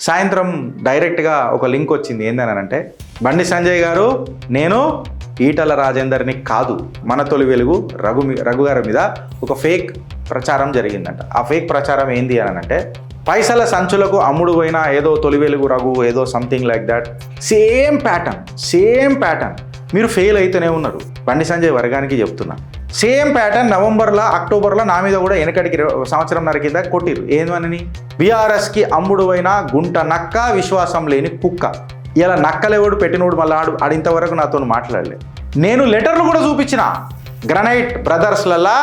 సాయంత్రం డైరెక్ట్గా ఒక లింక్ వచ్చింది. ఏందనంటే, బండి సంజయ్ గారు, నేను ఈటల రాజేందర్ని కాదు, మన తొలి వెలుగు రఘు గారి మీద ఒక ఫేక్ ప్రచారం జరిగిందంట. ఆ ఫేక్ ప్రచారం ఏంది అని అంటే, పైసల సంచులకు అమ్ముడు పోయిన ఏదో తొలి వెలుగు రఘు ఏదో something like that. Same pattern మీరు ఫెయిల్ అయితేనే ఉన్నారు. బండి సంజయ్ వర్గానికి చెప్తున్నా, సేమ్ ప్యాటర్న్ నవంబర్లో అక్టోబర్లో నా మీద కూడా వెనకటికి సంవత్సరంన్నర కింద కొట్టిరు. ఏందని, బీఆర్ఎస్కి అమ్ముడు అయిన గుంట నక్క, విశ్వాసం లేని కుక్క. ఇలా నక్కలేవాడు పెట్టినోడు మళ్ళీ ఆడింతవరకు నాతో మాట్లాడలేదు. నేను లెటర్లు కూడా చూపించిన, గ్రనైట్ బ్రదర్స్లల్లా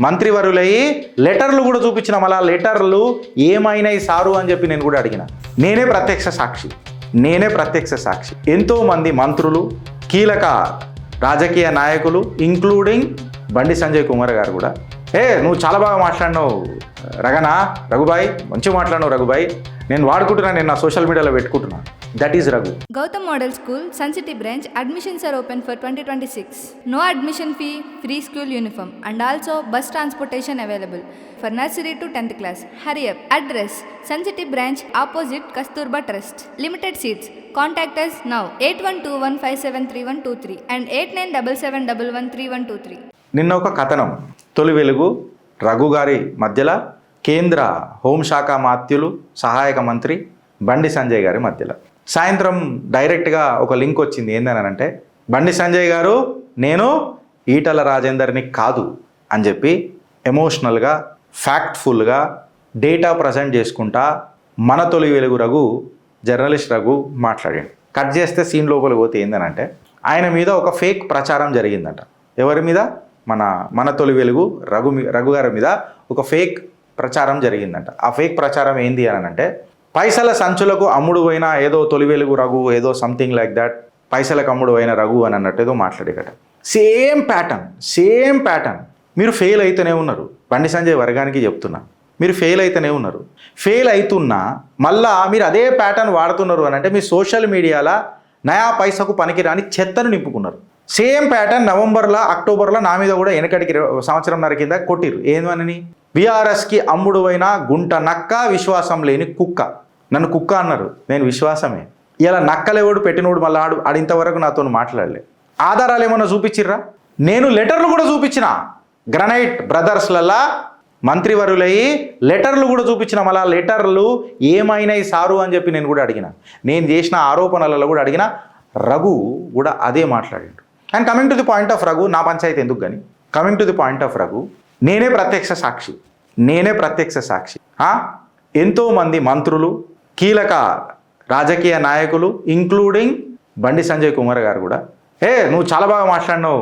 మంత్రివర్యులయ్యి లెటర్లు కూడా చూపించిన. మళ్ళీ లెటర్లు ఏమైనాయి సారు అని చెప్పి నేను కూడా అడిగిన. నేనే ప్రత్యక్ష సాక్షి. ఎంతోమంది మంత్రులు, కీలక రాజకీయ నాయకులు, ఇంక్లూడింగ్ బండి సంజయ్ కుమార్ గారు కూడా, నువ్వు చాలా బాగా మాట్లాడినావు రఘుబాయ్, మంచిగా మాట్లాడినావు రఘుబాయ్, నేను వాడుకుంటున్నాను, నేను నా సోషల్ మీడియాలో పెట్టుకుంటున్నా. That is Raghu. Gautam Model School, Sun City branch, admissions are open for 2026. No admission fee, free school uniform and also bus transportation available for nursery to 10th class. Hurry up. Address: Sun City branch opposite Kasturba Trust. Limited seats. Contact us now 8121573123 and 8977113123. నిన్న ఒక కథనం, తొలి వెలుగు రఘు గారి మధ్యలో, కేంద్ర హోంశాఖ మాత్యులు సహాయక మంత్రి బండి సంజయ్ గారి మధ్యలో. సాయంత్రం డైరెక్ట్గా ఒక లింక్ వచ్చింది. ఏందనంటే, బండి సంజయ్ గారు, నేను ఈటల రాజేందర్ని కాదు అని చెప్పి ఎమోషనల్గా, ఫ్యాక్ట్ఫుల్గా డేటా ప్రజెంట్ చేసుకుంటా మన తొలి వెలుగు రఘు, జర్నలిస్ట్ రఘు మాట్లాడాడు. కట్ చేస్తే సీన్ లోపలికి పోతే ఏందనంటే, ఆయన మీద ఒక ఫేక్ ప్రచారం జరిగిందట. ఎవరి మీద? మన తొలి వెలుగు రఘు గారి మీద ఒక ఫేక్ ప్రచారం జరిగిందంట. ఆ ఫేక్ ప్రచారం ఏంది అని అంటే, పైసల సంచులకు అమ్ముడు పోయిన ఏదో తొలి వెలుగు రఘు ఏదో సంథింగ్ లైక్ దాట్, పైసలకు అమ్ముడు అయిన రఘు అని అన్నట్టు ఏదో మాట్లాడేట. సేమ్ ప్యాటర్న్ మీరు ఫెయిల్ అయితేనే ఉన్నారు. బండి సంజయ్ వర్గానికి చెప్తున్నా, మీరు ఫెయిల్ అయితేనే ఉన్నారు. ఫెయిల్ అవుతున్నా మళ్ళా మీరు అదే ప్యాటర్న్ వాడుతున్నారు అని అంటే, మీ సోషల్ మీడియాలో నయా పైసకు పనికిరాని చెత్తను నింపుకున్నారు. సేమ్ ప్యాటర్న్ నవంబర్లో అక్టోబర్లో నా మీద కూడా వెనకటికి సంవత్సరంన్నర కింద కొట్టిరు. ఏందని, బీఆర్ఎస్కి అమ్ముడు అయిన గుంట నక్క, విశ్వాసం లేని కుక్క. నన్ను కుక్క అన్నారు, నేను విశ్వాసమే. ఇలా నక్కలేవాడు పెట్టినోడు మళ్ళీ ఆడింతవరకు నాతో మాట్లాడలేదు. ఆధారాలు ఏమన్నా చూపించిర్రా? నేను లెటర్లు కూడా చూపించిన, గ్రనైట్ బ్రదర్స్లల్లా మంత్రివర్యులయ్యి లెటర్లు కూడా చూపించిన. మళ్ళీ లెటర్లు ఏమైనాయి సారు అని చెప్పి నేను కూడా అడిగిన. నేను చేసిన ఆరోపణలలో కూడా అడిగిన. రఘు కూడా అదే మాట్లాడాడు. And coming to the point of Raghu, నా పంచాయతీ ఎందుకు కానీ, coming to the point of Raghu, నేనే ప్రత్యక్ష సాక్షి. ఎంతోమంది మంత్రులు, కీలక రాజకీయ నాయకులు, ఇంక్లూడింగ్ బండి సంజయ్ కుమార్ గారు కూడా, నువ్వు చాలా బాగా మాట్లాడినావు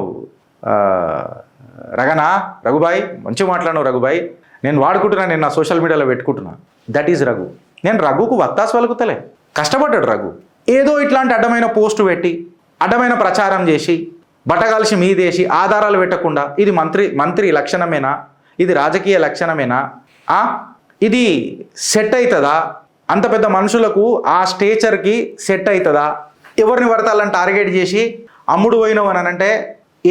రఘుబాయ్, మంచిగా మాట్లాడినావు రఘుబాయ్, నేను వాడుకుంటున్నాను, నేను నా సోషల్ మీడియాలో పెట్టుకుంటున్నా. That is Raghu. నేను రఘుకు వత్తాసు పలుకుతలే. కష్టపడ్డాడు రఘు. ఏదో ఇట్లాంటి అడ్డమైన పోస్టు పెట్టి, అడ్డమైన ప్రచారం చేసి, బట్టగాల్సి మీదేసి, ఆధారాలు పెట్టకుండా, ఇది మంత్రి లక్షణమేనా? ఇది రాజకీయ లక్షణమేనా? ఇది సెట్ అవుతుందా? అంత పెద్ద మనుషులకు ఆ స్టేచర్కి సెట్ అవుతుందా? ఎవరిని పడతాలని టార్గెట్ చేసి అమ్ముడు పోయినవు అని అంటే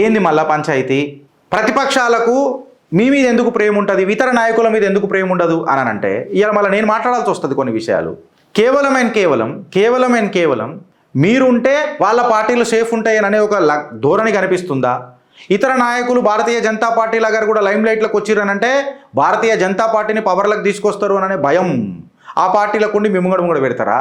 ఏంది మళ్ళా పంచాయతీ? ప్రతిపక్షాలకు మీ మీద ఎందుకు ప్రేమ ఉంటుంది, ఇతర నాయకుల మీద ఎందుకు ప్రేమ ఉండదు అని అంటే, ఇవాళ మళ్ళీ నేను మాట్లాడాల్సి వస్తుంది కొన్ని విషయాలు. కేవలం మీరుంటే వాళ్ళ పార్టీలు సేఫ్ ఉంటాయని అనే ఒక ధోరణి కనిపిస్తుందా? ఇతర నాయకులు భారతీయ జనతా పార్టీ లాగా కూడా లైమ్ లైట్లోకి వచ్చిరనంటే భారతీయ జనతా పార్టీని పవర్లకు తీసుకొస్తారు అనే భయం ఆ పార్టీలకు ఉండి మిమ్ముగడ పెడతారా?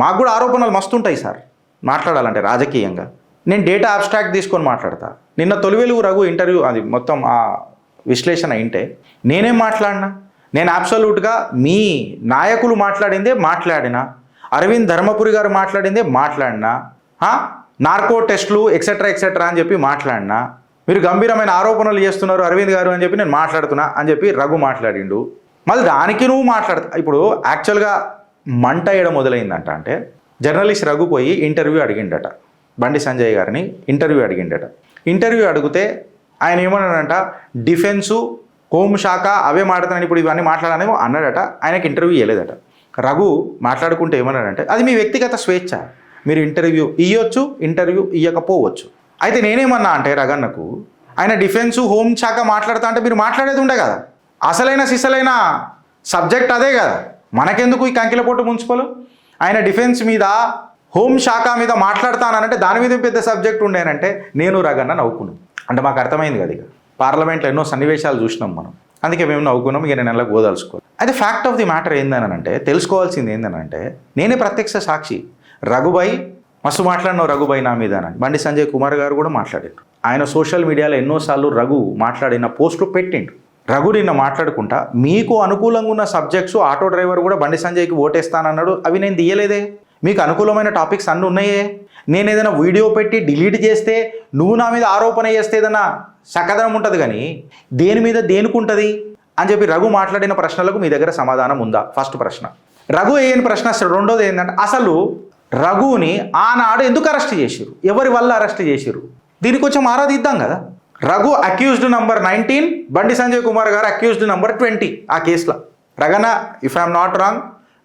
మాకు కూడా ఆరోపణలు మస్తుంటాయి సార్ మాట్లాడాలంటే రాజకీయంగా. నేను డేటా అబ్స్ట్రాక్ట్ తీసుకొని మాట్లాడతా. నిన్న తొలి వెలుగు రఘు ఇంటర్వ్యూ, అది మొత్తం ఆ విశ్లేషణ అయింటే నేనేం మాట్లాడినా? నేను అబ్సల్యూట్గా మీ నాయకులు మాట్లాడినా, అరవింద్ ధర్మపురి గారు మాట్లాడినా, నార్కో టెస్టులు ఎక్సెట్రా అని చెప్పి మాట్లాడినా, మీరు గంభీరమైన ఆరోపణలు చేస్తున్నారు అరవింద్ గారు అని చెప్పి నేను మాట్లాడుతున్నా అని చెప్పి రఘు మాట్లాడిండు. మళ్ళీ దానికి నువ్వు మాట్లాడతా. ఇప్పుడు యాక్చువల్గా మంట వేయడం మొదలైందంట. అంటే జర్నలిస్ట్ రఘు పోయి ఇంటర్వ్యూ అడిగిండట, బండి సంజయ్ గారిని ఇంటర్వ్యూ అడిగితే ఆయన ఏమన్నాడంట, డిఫెన్సు, హోంశాఖ అవే మాట్లాడుతున్నాను, ఇప్పుడు ఇవన్నీ మాట్లాడానేమో అన్నాడట. ఆయనకి ఇంటర్వ్యూ ఇవ్వలేదట. రఘు మాట్లాడుకుంటే ఏమన్నాడంటే, అది మీ వ్యక్తిగత స్వేచ్ఛ, మీరు ఇంటర్వ్యూ ఇవ్వచ్చు, ఇంటర్వ్యూ ఇవ్వకపోవచ్చు. అయితే నేనేమన్నా అంటే రగన్నకు, ఆయన డిఫెన్సు, హోంశాఖ మాట్లాడుతా అంటే మీరు మాట్లాడేది ఉండే కదా, అసలైన సిసలైన సబ్జెక్ట్ అదే కదా, మనకెందుకు ఈ కంకిలపోటు మున్సిపల్? ఆయన డిఫెన్స్ మీద హోంశాఖ మీద మాట్లాడతానంటే దాని మీద పెద్ద సబ్జెక్ట్ ఉండేనంటే నేను రగన్న నవ్వుకున్నాం. అంటే మాకు అర్థమైంది కదా, ఇక పార్లమెంట్లో ఎన్నో సన్నివేశాలు చూసినాం మనం, అందుకే మేము నవ్వుకున్నాం. ఇక నేను నెలకు ఓదాల్చుకోవాలి. అయితే ఫ్యాక్ట్ ఆఫ్ ది మ్యాటర్ ఏందనంటే, తెలుసుకోవాల్సింది ఏందనంటే, నేనే ప్రత్యక్ష సాక్షి. రఘుబాయ్ మస్తు మాట్లాడినావు రఘుబాయ్ నా మీద అని బండి సంజయ్ కుమార్ గారు కూడా మాట్లాడారు. ఆయన సోషల్ మీడియాలో ఎన్నోసార్లు రఘు మాట్లాడిన పోస్టులు పెట్టిండు. రఘు నిన్న మాట్లాడుకుంటా మీకు అనుకూలంగా ఉన్న సబ్జెక్ట్స్ ఆటో డ్రైవర్ కూడా బండి సంజయ్కి ఓటేస్తానన్నాడు, అవి నేను తీయలేదే. మీకు అనుకూలమైన టాపిక్స్ అన్నీ ఉన్నాయే. నేను ఏదైనా వీడియో పెట్టి డిలీట్ చేస్తే నువ్వు నా మీద ఆరోపణ చేస్తే ఏదైనా చక్కదనం ఉంటుంది, కానీ దేని మీద దేనికి ఉంటుంది అని చెప్పి రఘు మాట్లాడిన ప్రశ్నలకు మీ దగ్గర సమాధానం ఉందా? ఫస్ట్ ప్రశ్న. రఘు ఏం ప్రశ్న. రెండోది ఏంటంటే, అసలు రఘుని ఆనాడు ఎందుకు అరెస్ట్ చేసిరు, ఎవరి వల్ల అరెస్ట్ చేసిరు, దీనికి కొంచెం ఆరాధిద్దాం కదా. రఘు అక్యూజ్డ్ నంబర్ 19, బండి సంజయ్ కుమార్ గారు అక్యూజ్డ్ నంబర్ 20 ఆ కేసులో. రగన, ఇఫ్ ఐఎమ్ నాట్ రాంగ్,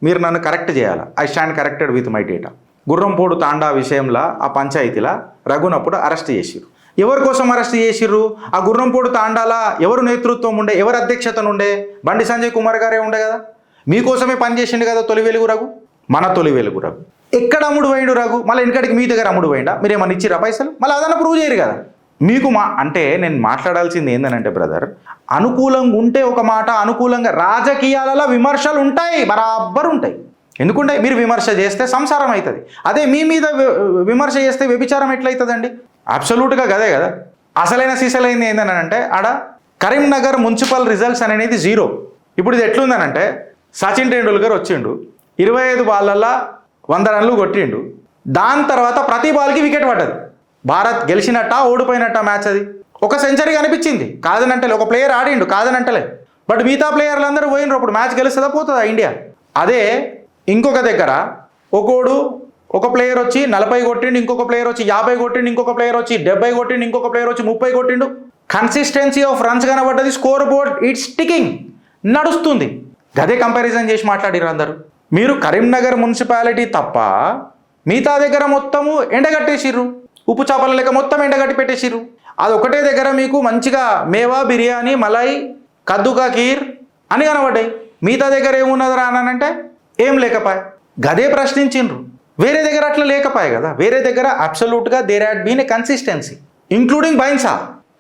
మీరు నన్ను కరెక్ట్ చేయాలి. I stand corrected with my data. Gurrampodu Thanda విషయంలో ఆ పంచాయతీలో రఘునప్పుడు అరెస్ట్ చేసిరు. ఎవరి కోసం అరెస్ట్ చేసిర్రు? ఆ గుర్రంపోడు తాండాలా ఎవరు నేతృత్వం ఉండే, ఎవరు అధ్యక్షతను ఉండే? బండి సంజయ్ కుమార్ గారే ఉండే కదా. మీకోసమే పనిచేసిండు కదా తొలి వెలుగు రఘు, మన తొలి వెలుగు రఘు. ఎక్కడ అమ్ముడు పోయిండు రఘు? మళ్ళీ వెనకడికి మీ దగ్గర అమ్ముడు పోయిండా? మీరు ఏమన్నా ఇచ్చిరా పైసలు? మళ్ళీ అదన్నా ప్రూవ్ చేయరు కదా. మీకు అంటే నేను మాట్లాడాల్సింది ఏందనంటే బ్రదర్, అనుకూలంగా ఉంటే ఒక మాట, అనుకూలంగా రాజకీయాలలో విమర్శలు ఉంటాయి, బరాబర్ ఉంటాయి. ఎందుకంటే మీరు విమర్శ చేస్తే సంసారం అవుతుంది. అదే మీ మీద విమర్శ చేస్తే వ్యభిచారం ఎట్లయితుందండి? అబ్సల్యూట్గా గదే కదా. అసలైన సీసలైంది ఏందనంటే, ఆడ కరీంనగర్ మున్సిపల్ రిజల్ట్స్ అనేది 0. ఇప్పుడు ఇది ఎట్లుందనంటే, సచిన్ టెండూల్కర్ వచ్చిండు, 25 బాళ్ళల్లో 100 రన్లు కొట్టిండు. దాని తర్వాత ప్రతి బాల్కి వికెట్ పడ్డది. భారత్ గెలిచినట్ట ఓడిపోయినట్ట మ్యాచ్ అది. ఒక సెంచరీ కనిపించింది కాదనంటలే, ఒక ప్లేయర్ ఆడిండు కాదనంటలే, బట్ మిగతా ప్లేయర్లు అందరూ పోయినరు. అప్పుడు మ్యాచ్ గెలుస్తుందా పోతుందా ఇండియా? అదే ఇంకొక దగ్గర ఒక ప్లేయర్ వచ్చి 40 కొట్టిండు, ఇంకొక ప్లేయర్ వచ్చి 50 కొట్టిండు, ఇంకొక ప్లేయర్ వచ్చి 70 కొట్టిండు, ఇంకొక ప్లేయర్ వచ్చి 30 కొట్టిండు. కన్సిస్టెన్సీ ఆఫ్ రన్స్ కనబడ్డది, స్కోర్ బోర్డ్ ఇట్స్ టికింగ్ నడుస్తుంది. గదే కంపారిజన్ చేసి మాట్లాడిరు అందరు. మీరు కరీంనగర్ మున్సిపాలిటీ తప్ప మిగతా దగ్గర మొత్తము ఎండగట్టేసిర్రు, ఉప్పు చేపల లెక్క మొత్తం ఎండగట్టి పెట్టేసిర్రు. అది ఒకటే దగ్గర మీకు మంచిగా మేవా బిర్యానీ, మలై, కద్దుకా ఖీర్ అని కనబడ్డాయి. మిగతా దగ్గర ఏమున్నది రానంటే ఏం లేకపాయ. గదే ప్రశ్నించిండ్రు. వేరే దగ్గర అట్లా లేకపాయ కదా. వేరే దగ్గర అబ్సల్యూట్గా there had been a consistency, including Bhainsa.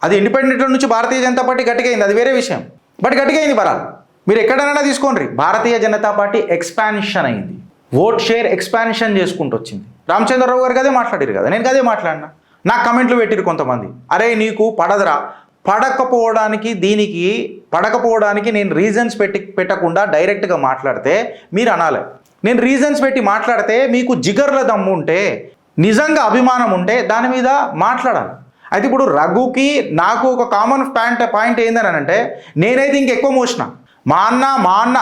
అది ఇండిపెండెంట్ నుంచి భారతీయ జనతా పార్టీ గట్టిగైంది, అది వేరే విషయం, బట్ గట్టిగైంది బరాలు. మీరు ఎక్కడైనా తీసుకోండి, భారతీయ జనతా పార్టీ ఎక్స్పాన్షన్ అయింది, ఓట్ షేర్ ఎక్స్పాన్షన్ చేసుకుంటూ వచ్చింది. రామచంద్రరావు గారు అదే మాట్లాడారు కదా, నేను అదే మాట్లాడినా. నాకు కమెంట్లు పెట్టిరు కొంతమంది, అరే నీకు పడదురా, పడకపోవడానికి నేను రీజన్స్ పెట్టకుండా డైరెక్ట్గా మాట్లాడితే మీరు అనాలి. నేను రీజన్స్ పెట్టి మాట్లాడితే మీకు జిగర్ల దమ్ము ఉంటే, నిజంగా అభిమానం ఉంటే దాని మీద మాట్లాడాలి. అయితే ఇప్పుడు రఘుకి నాకు ఒక కామన్ పాయింట్ ఏందని అంటే, నేనైతే ఇంకెక్కువ మోసిన. మా అన్న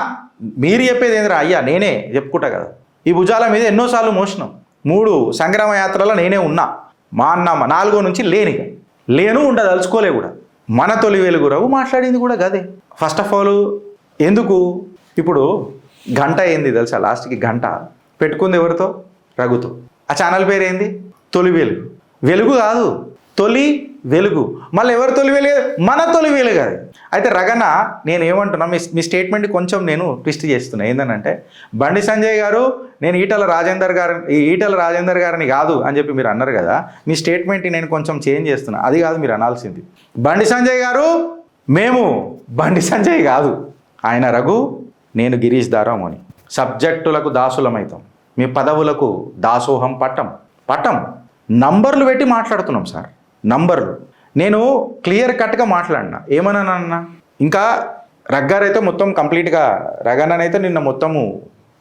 మీరు చెప్పేది ఏందిరా అయ్యా, నేనే చెప్పుకుంటా కదా, ఈ భుజాల మీద ఎన్నోసార్లు మోసినాం. 3 సంగ్రామ యాత్రలో నేనే ఉన్నా. మా అన్న 4 నుంచి లేను ఉండదలుచుకోలే కూడా. మన తొలి వెలుగు రఘు మాట్లాడింది కూడా గదే. ఫస్ట్ ఆఫ్ ఆల్ ఎందుకు ఇప్పుడు గంట ఏంది తెలుసా, లాస్ట్కి గంట పెట్టుకుంది ఎవరితో? రఘుతో. ఆ ఛానల్ పేరు ఏంది? తొలి వెలుగు. వెలుగు కాదు, తొలి వెలుగు. మళ్ళీ ఎవరు తొలి వెలుగు? మన తొలి వెలుగు అది. అయితే రగన నేను ఏమంటున్నా, మీ స్టేట్మెంట్ కొంచెం నేను ట్విస్ట్ చేస్తున్నా. ఏంటంటే, బండి సంజయ్ గారు నేను ఈటల రాజేందర్ గారిని కాదు అని చెప్పి మీరు అన్నారు కదా, మీ స్టేట్మెంట్ నేను కొంచెం చేంజ్ చేస్తున్నా. అది కాదు మీరు అనాల్సింది. బండి సంజయ్ గారు మేము బండి సంజయ్ కాదు, ఆయన రఘు, నేను గిరీష్ దారామోని. సబ్జెక్టులకు దాసులమైతాం, మీ పదవులకు దాసోహం పట్టం. నంబర్లు పెట్టి మాట్లాడుతున్నాం సార్, నంబర్లు. నేను క్లియర్ కట్గా మాట్లాడినా. ఏమన్నానన్నా, ఇంకా రగ్గారైతే మొత్తం కంప్లీట్గా, రగన్ననైతే నిన్న మొత్తము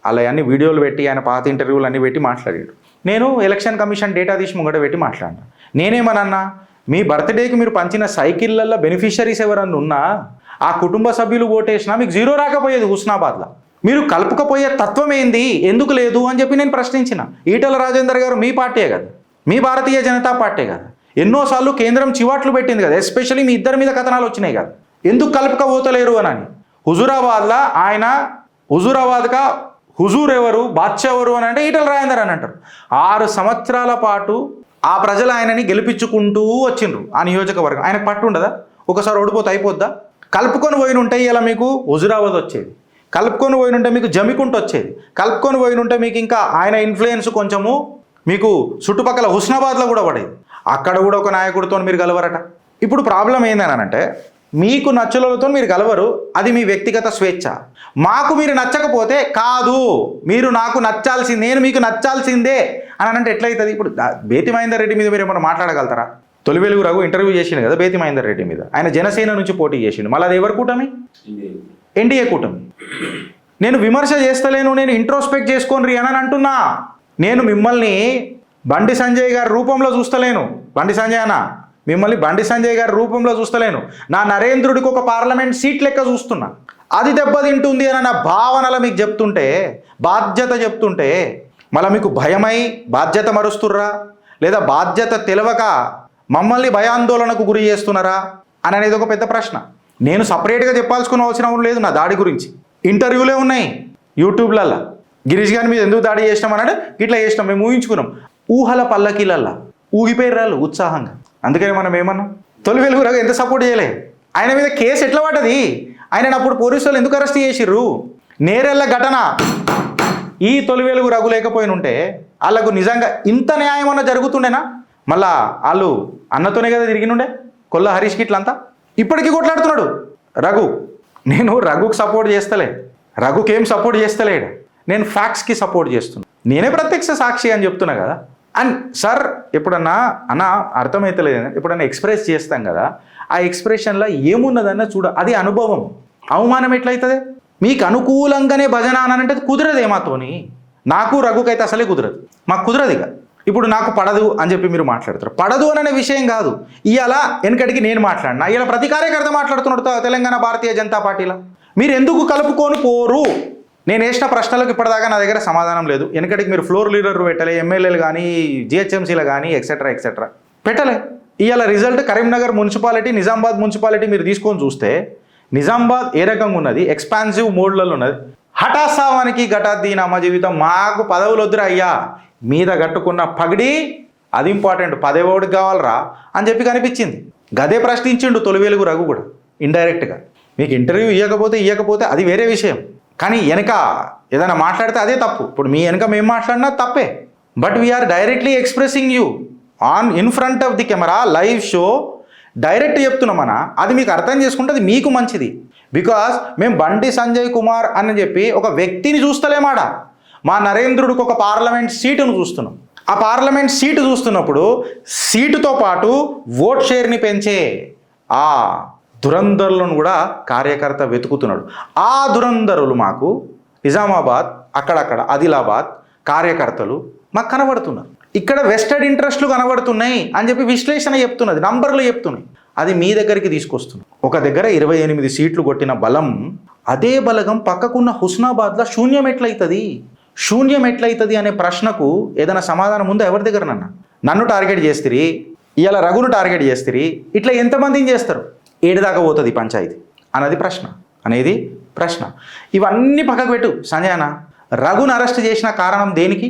అలా అన్ని వీడియోలు పెట్టి ఆయన పాత ఇంటర్వ్యూలు అన్నీ పెట్టి మాట్లాడాడు. నేను ఎలక్షన్ కమిషన్ డేటా తీసి ముంగట పెట్టి మాట్లాడినా. నేనేమనన్నా, మీ బర్త్డేకి మీరు పంచిన సైకిళ్ళల్లో బెనిఫిషరీస్ ఎవరన్నా ఉన్నా, ఆ కుటుంబ సభ్యులు ఓటేసినా మీకు 0 రాకపోయేది హుస్నాబాద్లో. మీరు కలుపుకపోయే తత్వం ఏంది, ఎందుకు లేదు అని చెప్పి నేను ప్రశ్నించిన. ఈటల రాజేందర్ గారు మీ పార్టీయే కదా, మీ భారతీయ జనతా పార్టీ కదా, ఎన్నోసార్లు కేంద్రం చివాట్లు పెట్టింది కదా, ఎస్పెషల్లీ మీ ఇద్దరి మీద కథనాలు వచ్చినాయి కదా, ఎందుకు కలుపుకపోతలేరు అని. హుజూరాబాద్లో ఆయన హుజూరాబాద్గా హుజూర్ ఎవరు, బాద్షా ఎవరు అని అంటే ఈటల రాజేందర్ అని అంటారు. 6 సంవత్సరాల పాటు ఆ ప్రజలు ఆయనని గెలిపించుకుంటూ వచ్చిండ్రు. ఆ నియోజకవర్గం ఆయనకు పట్టు ఉండదా? ఒకసారి ఓడిపోతే అయిపోద్దా? కలుపుకొని పోయిన ఉంటాయి ఇలా మీకు హుజూరాబాద్ వచ్చేది. కలుపుకొని పోయినుంటే మీకు జమికుంటూ వచ్చేది. కలుపుకొని పోయినుంటే మీకు ఇంకా ఆయన ఇన్ఫ్లుయెన్స్ కొంచెము మీకు చుట్టుపక్కల హుస్నాబాద్లో కూడా పడేది. అక్కడ కూడా ఒక నాయకుడితో మీరు కలవరట. ఇప్పుడు ప్రాబ్లం ఏందనంటే మీకు నచ్చులతో మీరు కలవరు, అది మీ వ్యక్తిగత స్వేచ్ఛ. మాకు మీరు నచ్చకపోతే కాదు, మీరు నాకు నచ్చాల్సిందే, నేను మీకు నచ్చాల్సిందే అని అంటే ఎట్లయితుంది? ఇప్పుడు బేతి మహేందర్ రెడ్డి మీద మీరు ఏమైనా మాట్లాడగలుగుతారా? తొలి వెలుగు రఘు ఇంటర్వ్యూ చేసిండు కదా బేతి మహేందర్ రెడ్డి మీద. ఆయన జనసేన నుంచి పోటీ చేసిండు. మళ్ళీ అది ఎవరి కూటమి? ఎన్డీఏ కూటమి. నేను విమర్శ చేస్తలేను, నేను ఇంట్రోస్పెక్ట్ చేసుకోండి అని అంటున్నా. నేను మిమ్మల్ని బండి సంజయ్ గారి రూపంలో చూస్తలేను. బండి సంజయ్ అన్న, మిమ్మల్ని బండి సంజయ్ గారి రూపంలో చూస్తలేను. నా నరేంద్రుడికి ఒక పార్లమెంట్ సీట్ లెక్క చూస్తున్నా. అది దెబ్బతింటుంది అని నా భావనలు మీకు చెప్తుంటే, బాధ్యత చెప్తుంటే మళ్ళీ మీకు భయమై బాధ్యత మరుస్తుర్రా, లేదా బాధ్యత తెలవక మమ్మల్ని భయాందోళనకు గురి చేస్తున్నారా అని అనేది ఒక పెద్ద ప్రశ్న. నేను సపరేట్గా చెప్పాల్సుకున్న అవసరం లేదు. నా దాడి గురించి ఇంటర్వ్యూలే ఉన్నాయి యూట్యూబ్లల్లో. గిరీష్ గారి మీద ఎందుకు దాడి చేసినాం అన్నాడు, ఇట్లా చేసినాం, మేము ఊహించుకున్నాం. ఊహల పల్లకీలల్లా ఊగిపోయారు ఉత్సాహంగా. అందుకని మనం ఏమన్నాం, తొలి వెలుగు రఘు ఎంత సపోర్ట్ చేయలే. ఆయన మీద కేసు ఎట్లా పడ్డది? ఆయన అప్పుడు పోలీసు వాళ్ళు ఎందుకు అరెస్ట్ చేసిర్రు? నేరెళ్ళ ఘటన. ఈ తొలి వెలుగు రఘు లేకపోయిన ఉంటే వాళ్ళకు నిజంగా ఇంత న్యాయం అన్న జరుగుతుండేనా? మళ్ళా వాళ్ళు అన్నతోనే కదా తిరిగినుండే కొల్ల హరీష్ గిట్లంతా. ఇప్పటికీ కొట్లాడుతున్నాడు రఘు. నేను రఘుకి సపోర్ట్ చేస్తలే, రఘుకేం సపోర్ట్ చేస్తలేడు, నేను ఫ్యాక్ట్స్కి సపోర్ట్ చేస్తున్నా. నేనే ప్రత్యక్ష సాక్షి అని చెప్తున్నా కదా. అండ్ సార్ ఎప్పుడన్నా అన్న అర్థమవుతలేదు, ఎప్పుడన్నా ఎక్స్ప్రెస్ చేస్తాం కదా, ఆ ఎక్స్ప్రెషన్లో ఏమున్నదన్న చూడ, అది అనుభవం. అవమానం ఎట్లయితుంది? మీకు అనుకూలంగానే భజన అనంటే కుదరదు ఏమాతోని. నాకు రఘుకైతే అసలే కుదరదు, మాకు కుదరదు. ఇక ఇప్పుడు నాకు పడదు అని చెప్పి మీరు మాట్లాడతారు. పడదు అనే విషయం కాదు. ఇవాళ వెనకడికి నేను మాట్లాడినా, ఇవాళ ప్రతి కార్యకర్త మాట్లాడుతున్నాడు తెలంగాణ భారతీయ జనతా పార్టీలో. మీరు ఎందుకు కలుపుకొని పోరు? నేను వేసిన ప్రశ్నలకు ఇప్పటిదాకా నా దగ్గర సమాధానం లేదు. వెనకటికి మీరు ఫ్లోర్ లీడర్ పెట్టలే, ఎమ్మెల్యేలు కానీ జిహెచ్ఎంసీలు కానీ ఎక్సెట్రా పెట్టలే. ఇవాళ result Karimnagar municipality, Nizamabad municipality మీరు తీసుకొని చూస్తే నిజామాబాద్ ఏ రకంగా ఉన్నది, ఎక్స్పాన్సివ్ మోడ్లలో ఉన్నది. హఠాత్సావానికి ఘటాద్దీనామా జీవితం, మాకు పదవులు వద్దురా అయ్యా, మీద కట్టుకున్న పగిడి అది ఇంపార్టెంట్, పదవికి కావాలరా అని చెప్పి కనిపించింది. గదే ప్రశ్నించిండు తొలి వెలుగు రఘు కూడా ఇండైరెక్ట్గా. మీకు ఇంటర్వ్యూ ఇవ్వకపోతే అది వేరే విషయం, కానీ వెనక ఏదైనా మాట్లాడితే అదే తప్పు. ఇప్పుడు మీ వెనక మేము మాట్లాడినా తప్పే. But we're directly expressing you on in front of the camera, live show direct చెప్తున్నామన్నా. అది మీకు అర్థం చేసుకుంటే అది మీకు మంచిది. బికాస్ మేము బండి సంజయ్ కుమార్ అని చెప్పి ఒక వ్యక్తిని చూస్తలేమాట, మా నరేంద్రుడికి ఒక పార్లమెంట్ సీటును చూస్తున్నాం. ఆ పార్లమెంట్ సీటు చూస్తున్నప్పుడు సీటుతో పాటు ఓట్ షేర్ని పెంచే ఆ దురంధరులను కూడా కార్యకర్త వెతుకుతున్నాడు. ఆ దురంధరులు మాకు నిజామాబాద్, అక్కడక్కడ ఆదిలాబాద్ కార్యకర్తలు మాకు కనబడుతున్నారు. ఇక్కడ వెస్టెడ్ ఇంట్రెస్ట్లు కనబడుతున్నాయి అని చెప్పి విశ్లేషణ చెప్తున్నది, నంబర్లు చెప్తున్నాయి. అది మీ దగ్గరికి తీసుకొస్తుంది. ఒక దగ్గర 28 సీట్లు కొట్టిన బలం, అదే బలగం పక్కకున్న హుస్నాబాద్లో శూన్యం ఎట్లయితుంది అనే ప్రశ్నకు ఏదైనా సమాధానం ఉందా ఎవరి దగ్గర? నన్ను టార్గెట్ చేస్తురి, ఇవాళ రఘును టార్గెట్ చేస్తురి, ఇట్లా ఎంతమందిని చేస్తారు? ఏడుదాకా పోతుంది పంచాయతీ అనేది ప్రశ్న. ఇవన్నీ పక్కకు పెట్టు సంజయ్ అన్న. రఘును అరెస్ట్ చేసిన కారణం దేనికి?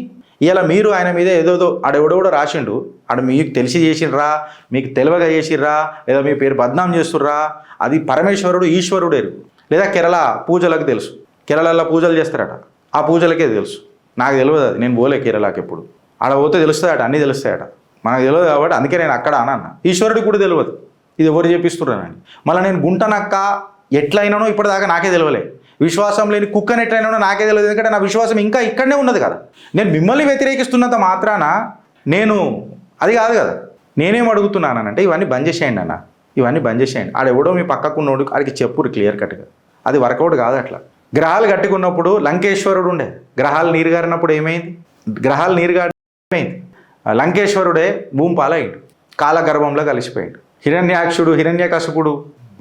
ఇలా మీరు ఆయన మీద ఏదోదో ఆడెవడెవడో రాసిండు, ఆడ మీకు తెలిసి చేసిర్రా, మీకు తెలియగా చేసిర్రా, లేదా మీ పేరు బద్నాం చేస్తుర్రా, అది పరమేశ్వరుడు ఈశ్వరుడేరు. లేదా కేరళ పూజలకు తెలుసు, కేరళలో పూజలు చేస్తారట, ఆ పూజలకే తెలుసు. నాకు తెలియదు, అది నేను పోలే కేరళకి ఎప్పుడు. ఆడ పోతే తెలుస్తాయట, అన్నీ తెలుస్తాయట. మనకు తెలియదు కాబట్టి అందుకే నేను అక్కడ అన్న. ఈశ్వరుడికి కూడా తెలియదు, ఇది ఎవరు చేపిస్తున్నారని. మళ్ళీ నేను గుంటనక్క ఎట్లయినానో ఇప్పటిదాకా నాకే తెలియలే. విశ్వాసం లేని కుక్కని ఎట్లయినానో నాకే తెలియదు, ఎందుకంటే నా విశ్వాసం ఇంకా ఇక్కడనే ఉన్నది కదా. నేను మిమ్మల్ని వ్యతిరేకిస్తున్నంత మాత్రాన నేను అది కాదు కదా. నేనేం అడుగుతున్నానంటే ఇవన్నీ బంద్ చేసేయండి అన్న, ఇవన్నీ బంద్ చేసేయండి. ఆడెవడో మీ పక్కకున్నోడు ఆడికి చెప్పురు క్లియర్ కట్గా, అది వర్కౌట్ కాదు. అట్లా గ్రహాలు కట్టుకున్నప్పుడు లంకేశ్వరుడు ఉండే, గ్రహాలు నీరుగారినప్పుడు ఏమైంది? గ్రహాలు నీరుగారిపోయింది, లంకేశ్వరుడే భూమి పాలయ్యాడు, కాలగర్భంలో కలిసిపోయాడు. హిరణ్యాక్షుడు హిరణ్యకశిపుడు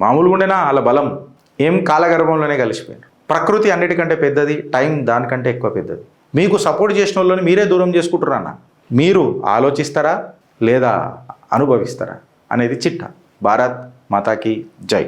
మామూలుగా ఉండేనా, వాళ్ళ బలం ఏం కాలగర్భంలోనే కలిసిపోయాడు. ప్రకృతి అన్నిటికంటే పెద్దది, టైం దానికంటే ఎక్కువ పెద్దది. మీకు సపోర్ట్ చేసిన వాళ్ళని మీరే దూరం చేసుకుంటారు అన్న. మీరు ఆలోచిస్తారా లేదా అనుభవిస్తారా అనేది చిట్ట. భారత్ మాతాకి జై.